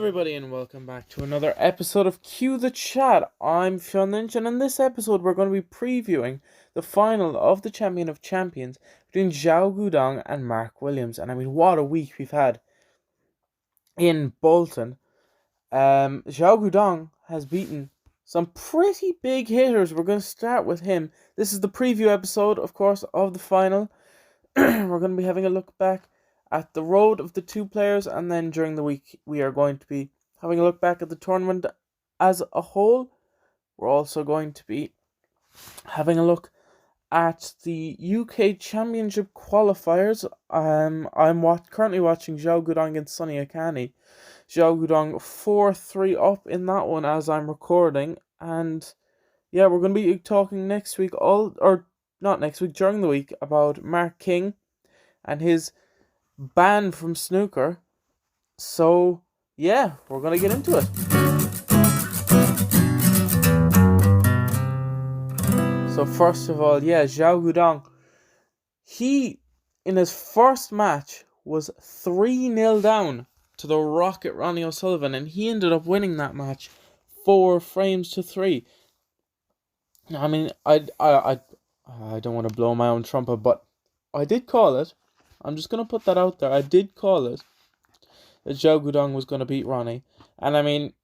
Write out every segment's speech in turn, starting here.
everybody, and welcome back to another episode of Cue the Chat. I'm Sean Lynch, and in this episode, we're going to be previewing the final of the Champion of Champions between Xiao Goudong and Mark Williams. And I mean, what a week we've had in Bolton. Xiao Goudong has beaten some pretty big hitters. We're going to start with him. This is the preview episode, of course, of the final. We're going to be having a look back at the road of the two players, and then during the week we are going to be having a look back at the tournament as a whole. We're also going to be having a look at the UK Championship qualifiers. I'm currently watching Xiao Goudong against Sunny Akani. Xiao Goudong 4-3 up in that one as I'm recording, and yeah, we're going to be talking next week, during the week, about Mark King and his ban from snooker. So yeah, we're gonna get into it. So first of all, Xiao Goudong, he in his first match was 3-0 down to the Rocket Ronnie O'Sullivan, and he ended up winning that match 4-3. Now, I mean, I don't want to blow my own trumpet, but I did call it. I'm just going to put that out there. I did call it that Xiao Goudong was going to beat Ronnie. And I mean,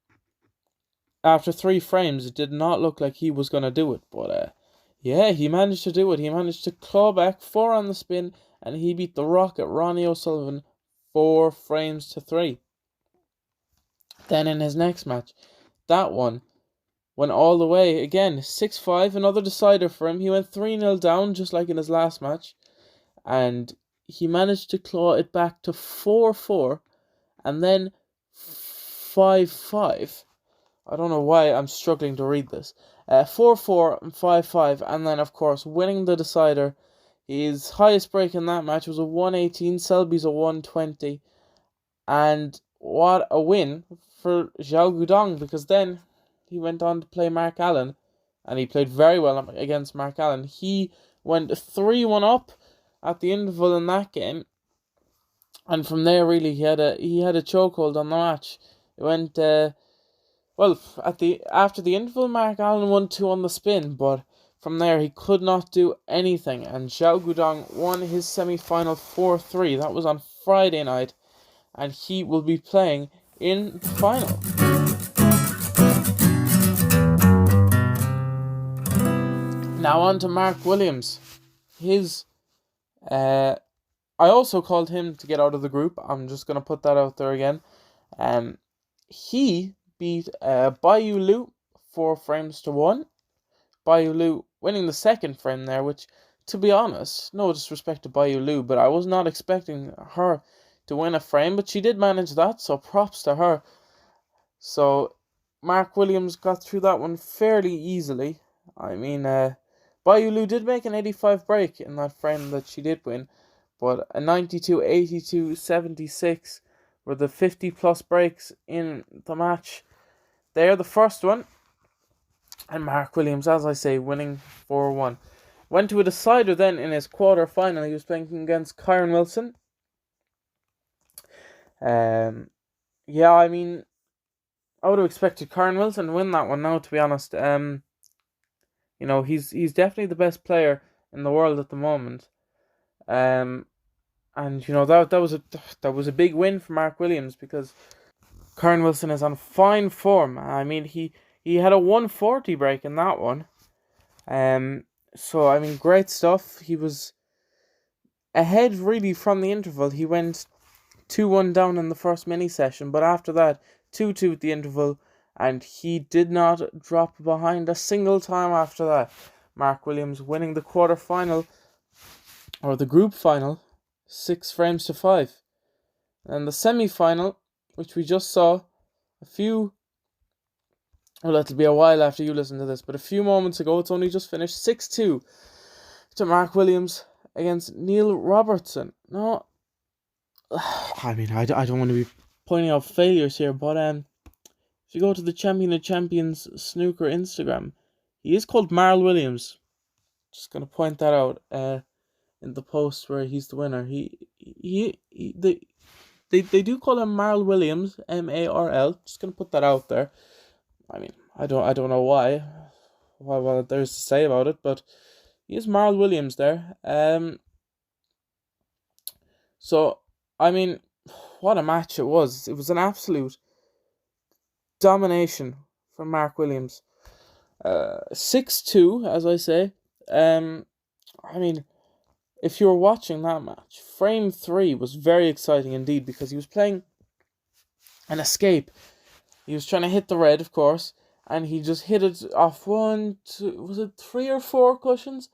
after 3 frames, it did not look like he was going to do it. But he managed to do it. He managed to claw back 4 on the spin, and he beat the Rocket Ronnie O'Sullivan 4-3. Then in his next match, that one went all the way. Again, 6-5, another decider for him. He went 3-0 down, just like in his last match. And he managed to claw it back to 4-4, and then 5-5. I don't know why I'm struggling to read this. 4-4 and 5-5, and then of course winning the decider. His highest break in that match was a 118. Selby's a 120, and what a win for Xiao Goudong, because then he went on to play Mark Allen, and he played very well against Mark Allen. He went 3-1 up at the interval in that game, and from there really he had a chokehold on the match. It went after the interval, Mark Allen won 2 on the spin, but from there he could not do anything, and Xiao Goudong won his semi-final 4-3. That was on Friday night, and he will be playing in the final. Now on to Mark Williams. I also called him to get out of the group. I'm just going to put that out there again. He beat Baiyu Liu 4-1. Baiyu Liu winning the second frame there, which, to be honest, no disrespect to Baiyu Liu, but I was not expecting her to win a frame, but she did manage that, so props to her. So Mark Williams got through that one fairly easily. I mean, Baiyu Liu did make an 85 break in that frame that she did win, but a 92, 82, 76 were the 50 plus breaks in the match. They're the first one, and Mark Williams, as I say, winning 4-1. Went to a decider then in his quarter final. He was playing against Kyron Wilson. I mean, I would have expected Kyron Wilson to win that one now, to be honest. He's definitely the best player in the world at the moment. And that was a big win for Mark Williams, because Kyron Wilson is on fine form. I mean, he had a 140 break in that one. So I mean, great stuff. He was ahead really from the interval. He went 2-1 down in the first mini session, but after that 2-2 at the interval, and he did not drop behind a single time after that. Mark Williams winning the quarterfinal, or the group final, 6-5. And the semi-final, which we just saw it'll be a while after you listen to this, but a few moments ago, it's only just finished 6-2 to Mark Williams against Neil Robertson. No, I mean, I don't want to be pointing out failures here, but if you go to the Champion of Champions snooker Instagram, he is called Marl Williams. Just gonna point that out in the post where he's the winner. The they do call him Marl Williams, Marl. Just gonna put that out there. I mean, I don't know why. What there's to say about it, but he is Marl Williams there. So I mean, what a match it was. It was an absolute domination from Mark Williams. 6-2, as I say. I mean, if you were watching that match, frame 3 was very exciting indeed because he was playing an escape. He was trying to hit the red, of course, and he just hit it off was it 3 or 4 cushions?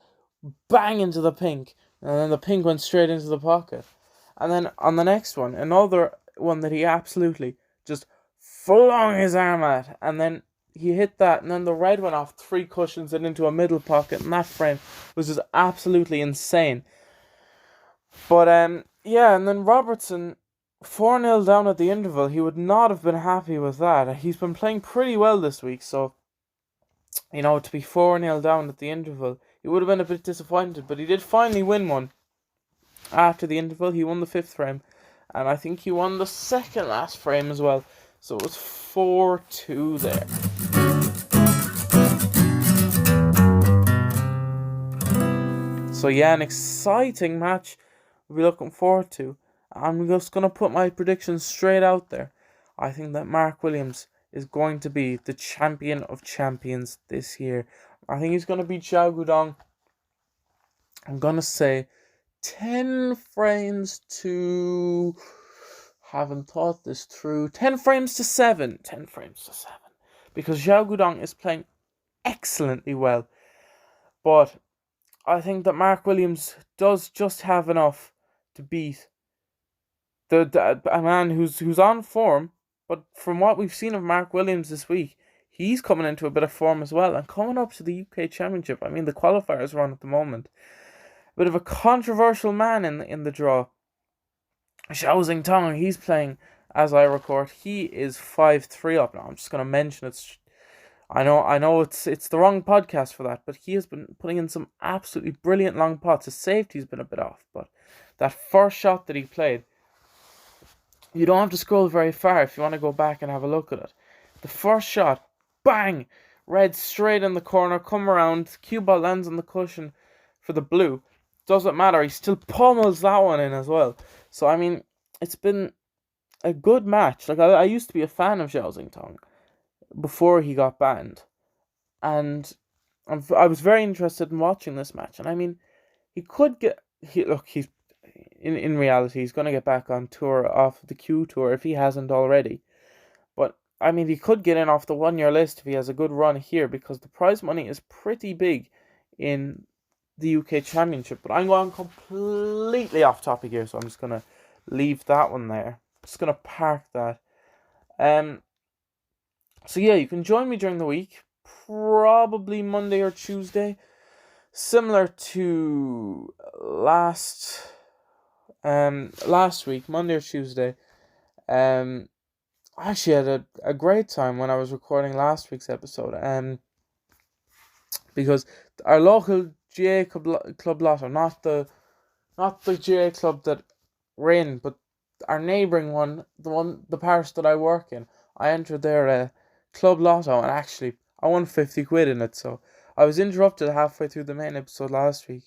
Bang into the pink. And then the pink went straight into the pocket. And then on the next one, another one that he absolutely just flung his arm at. And then he hit that, and then the red went off 3 cushions and into a middle pocket. And that frame was just absolutely insane. But, yeah, and then Robertson, 4-0 down at the interval. He would not have been happy with that. He's been playing pretty well this week, so, to be 4-0 down at the interval, he would have been a bit disappointed, but he did finally win one. After the interval, he won the 5th frame, and I think he won the second last frame as well. So it was 4-2 there. So yeah, an exciting match we'll be looking forward to. I'm just going to put my predictions straight out there. I think that Mark Williams is going to be the champion of champions this year. I think he's going to beat Xiao Goudong. I'm going to say 10 frames to... Haven't thought this through. 10 frames to 7. 10 frames to 7. Because Xiao Goudong is playing excellently well. But I think that Mark Williams does just have enough to beat a man who's on form. But from what we've seen of Mark Williams this week, he's coming into a bit of form as well. And coming up to the UK Championship, I mean, the qualifiers are on at the moment. A bit of a controversial man in the draw. Xiao Tong, he's playing, as I record, he is 5-3 up now. I'm just going to mention it. I know it's the wrong podcast for that, but he has been putting in some absolutely brilliant long pots. His safety's been a bit off, but that first shot that he played, you don't have to scroll very far if you want to go back and have a look at it. The first shot, bang! Red straight in the corner, come around, cue ball lands on the cushion for the blue. Doesn't matter, he still pummels that one in as well. So, I mean, it's been a good match. Like, I used to be a fan of Xiao Tong before he got banned. And I was very interested in watching this match. And, I mean, he could get... he's in reality, he's going to get back on tour off the Q Tour if he hasn't already. But, I mean, he could get in off the 1-year list if he has a good run here, because the prize money is pretty big in the UK Championship. But I'm going completely off topic here, so I'm just going to leave that one there. Just going to park that. So yeah, you can join me during the week, probably Monday or Tuesday, similar to last week, Monday or Tuesday. I actually had a great time when I was recording last week's episode. Because our local GA club lotto, not the GA club that we're in, but our neighbouring one, the parish that I work in, I entered their club lotto, and actually I won 50 quid in it. So I was interrupted halfway through the main episode last week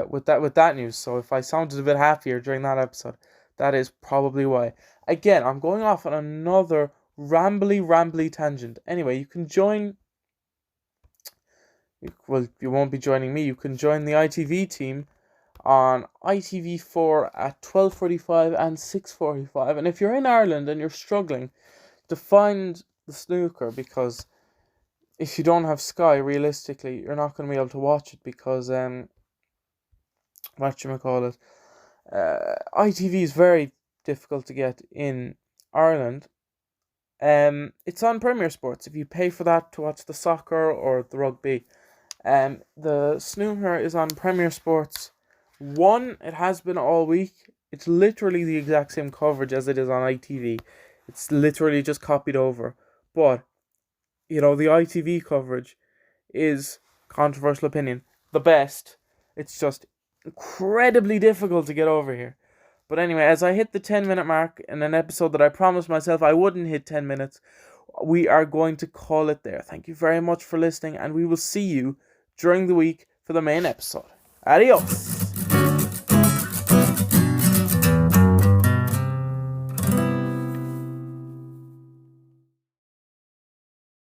with that news. So if I sounded a bit happier during that episode, that is probably why. Again, I'm going off on another rambly tangent. Anyway, you can join... Well, you won't be joining me. You can join the ITV team on ITV4 at 12:45 and 6:45. And if you're in Ireland and you're struggling to find the snooker, because if you don't have Sky, realistically, you're not going to be able to watch it, because ITV is very difficult to get in Ireland. It's on Premier Sports. If you pay for that to watch the soccer or the rugby, the snooker is on Premier Sports 1. It has been all week. It's literally the exact same coverage as it is on ITV. It's literally just copied over. But, the ITV coverage is, controversial opinion, the best. It's just incredibly difficult to get over here. But anyway, as I hit the 10-minute mark in an episode that I promised myself I wouldn't hit 10 minutes, we are going to call it there. Thank you very much for listening, and we will see you during the week for the main episode. Adios!